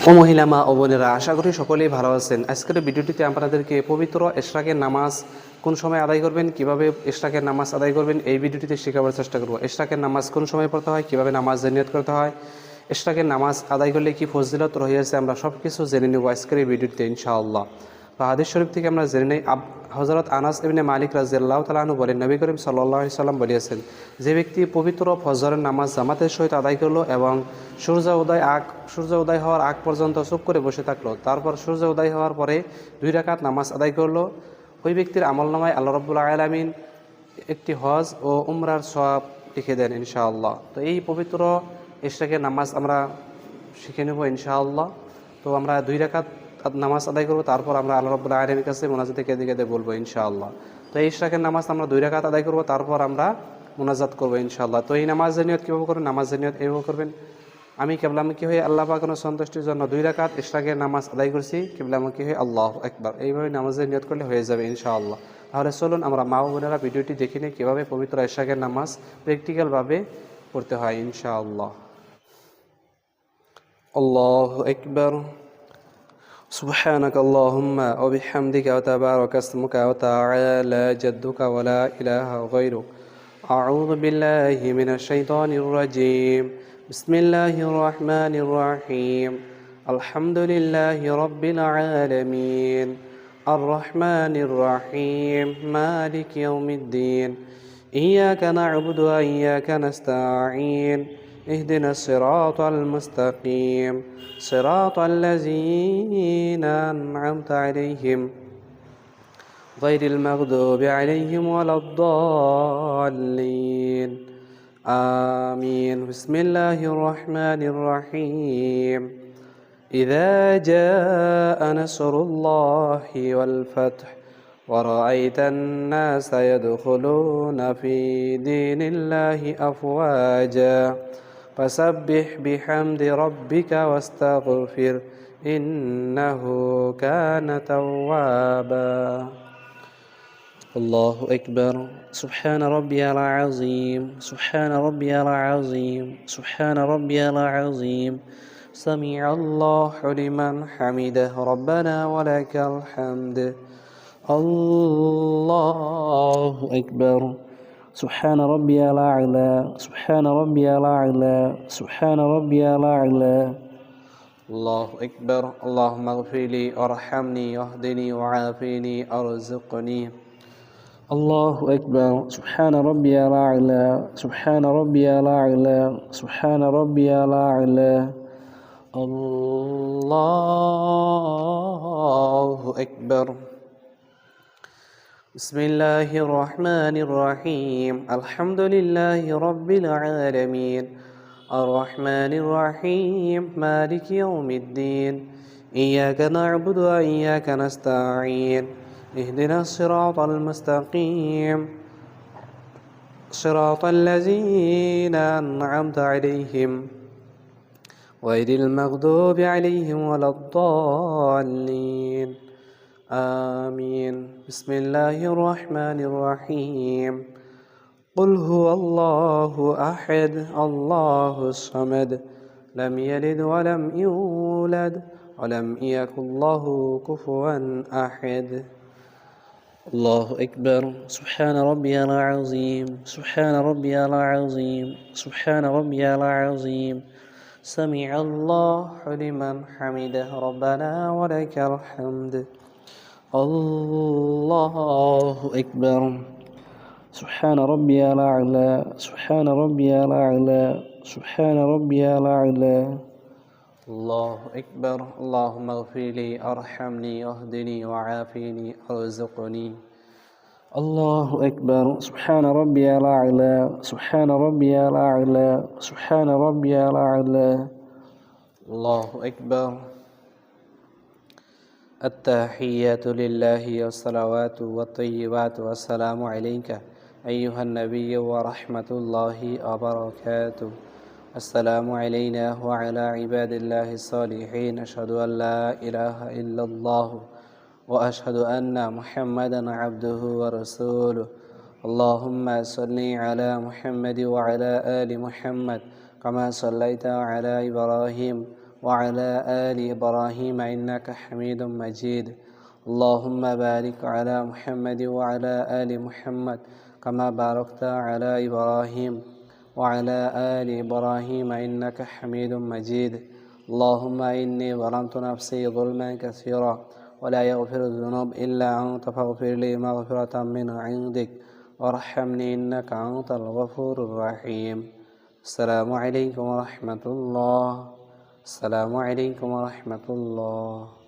ও মহিলা মা ও বোনেরা, আশা করি সকলেই ভালো আছেন। আজকের ভিডিওটিতে আপনাদেরকে পবিত্র ইশরাকের নামাজ কোন সময় আদায় করবেন, কিভাবে ইশরাকের নামাজ আদায় করবেন, এই ভিডিওটিতে শেখাবার চেষ্টা করব। ইশরাকের নামাজ কোন সময় পড়তে হয়, কিভাবে নামাজের নিয়ত করতে হয়, ইশরাকের নামাজ আদায় করলে কি ফজিলত রয়েছে, আমরা সব কিছু জেনে নেব আজকের এই ভিডিওটিতে ইনশাআল্লাহ। তো হাদিস শরীফ থেকে আমরা জেনে নেই, হযরত আনাস ইবনে মালিক রাদিয়াল্লাহু তাআলা আনহু বলেন, নবী করিম সাল্লাল্লাহু আলাইহি সাল্লাম বলেছেন, যে ব্যক্তি পবিত্র ফজরের নামাজ জামাতের সহিত আদায় করলো এবং সূর্য উদয় হওয়ার আগ পর্যন্ত চুপ করে বসে থাকলো, তারপর সূর্য উদয় হওয়ার পরে 2 রাকাত নামাজ আদায় করলো, ওই ব্যক্তির আমলনামায় আল্লাহ রাব্বুল আলামিন একটি হজ ও উমরার সওয়াব লিখে দেন ইনশাআল্লাহ। তো এই পবিত্র ইশরাকের নামাজ আমরা শিখে নেব ইনশাআল্লাহ। তো আমরা 2 রাকাত নামাজ আদায় করব, তারপর আমরা আল্লাহ রাব্বুল আলামিনের কাছে মোনাজাতে কেঁদে কেঁদে বলবো ইনশাআল্লাহ। তো এই ইশরাকের নামাজ আমরা 2 রাকাত আদায় করব, তারপর আমরা মোনাজাত করবো ইনশাআল্লাহ। তো এই নামাজের নিয়ত কীভাবে করবেন? নামাজের নিয়ত এইভাবে করবেন, আমি কিবলামুখী হয়ে আল্লাহ পাকের সন্তুষ্টির জন্য 2 রাকাত ইশরাকের নামাজ আদায় করছি, কিবলামুখী হয়ে আল্লাহু আকবার, এইভাবে নামাজের নিয়ত করলে হয়ে যাবে ইনশাআল্লাহ। তাহলে চলুন আমরা মা ও বোনেরা ভিডিওটি দেখে নিই কীভাবে পবিত্র ইশরাকের নামাজ প্র্যাকটিক্যালভাবে পড়তে হয় ইনশাআল্লাহ। আল্লাহু আকবার। সুবহানাকা আল্লাহুম্মা ওয়া বিহামদিকা ওয়া তাবারাকা ইসমুকা ওয়া তাআলা জাদ্দুকা ওয়া লা ইলাহা গায়রুক। আউযু বিল্লাহি মিনাশ শাইতানির রাজীম। বিসমিল্লাহির রহমানির রহিম। আলহামদুলিল্লাহি রাব্বিল আলামিন। আর রহমানির রহিম। মালিকি ইয়াউমিদ্দিন। ইয়্যাকা না'বুদু ওয়া ইয়্যাকা নাস্তাঈন। اهدنا الصراط المستقيم صراط الذين أنعمت عليهم غير المغضوب عليهم ولا الضالين آمين. بسم الله الرحمن الرحيم. إذا جاء نصر الله والفتح ورأيت الناس يدخلون في دين الله أفواجا فسبح بحمد ربك واستغفر إنه كان توابا. الله أكبر. سبحان ربي العظيم. سبحان ربي العظيم. سبحان ربي العظيم. سمع الله لمن حمده ربنا ولك الحمد. الله أكبر. سبحان ربي الأعلى. سبحان ربي الأعلى. سبحان ربي الأعلى. الله أكبر. اللهم اغفر لي وارحمني واهدني وعافني ارزقني. الله أكبر. سبحان ربي الأعلى. سبحان ربي الأعلى. سبحان ربي الأعلى. الله أكبر. بسم الله الرحمن الرحيم. الحمد لله رب العالمين. الرحمن الرحيم. مالك يوم الدين. إياك نعبد وإياك نستعين. اهدنا الصراط المستقيم صراط الذين أنعمت عليهم غير المغضوب عليهم ولا الضالين آمين. بسم الله الرحمن الرحيم. قل هو الله أحد الله الصمد لم يلد ولم يولد ولم يكن له كفوا أحد. الله أكبر. سبحان ربي العظيم. سبحان ربي العظيم. سبحان ربي العظيم. سمع الله لمن حمده ربنا ولك الحمد. الله أكبر. سبحان ربي الأعلى. سبحان ربي الأعلى. سبحان ربي الأعلى. الله أكبر. اللهم اغفر لي أرحمني واهدني وعافني ارزقني. الله أكبر. سبحان ربي الأعلى. سبحان ربي الأعلى. سبحان ربي الأعلى. الله أكبر. التحيات لله والصلوات والطيبات والسلام عليك أيها النبي ورحمة الله وبركاته. السلام علينا وعلى عباد الله الصالحين. أشهد أن لا إله إلا الله وأشهد أن محمدا عبده ورسوله. اللهم صل على محمد وعلى آل محمد كما صليت على إبراهيم وعلى آل إبراهيم إنك حميد مجيد اللهم بارك على محمد وعلى آل محمد كما باركت على إبراهيم وعلى آل إبراهيم إنك حميد مجيد اللهم إني ظلمت نفسي ظلما كثيرا ولا يغفر الذنوب إلا أنت فاغفر لي مغفرة من عندك وارحمني إنك أنت الغفور الرحيم السلام عليكم ورحمة الله السلام عليكم ورحمة الله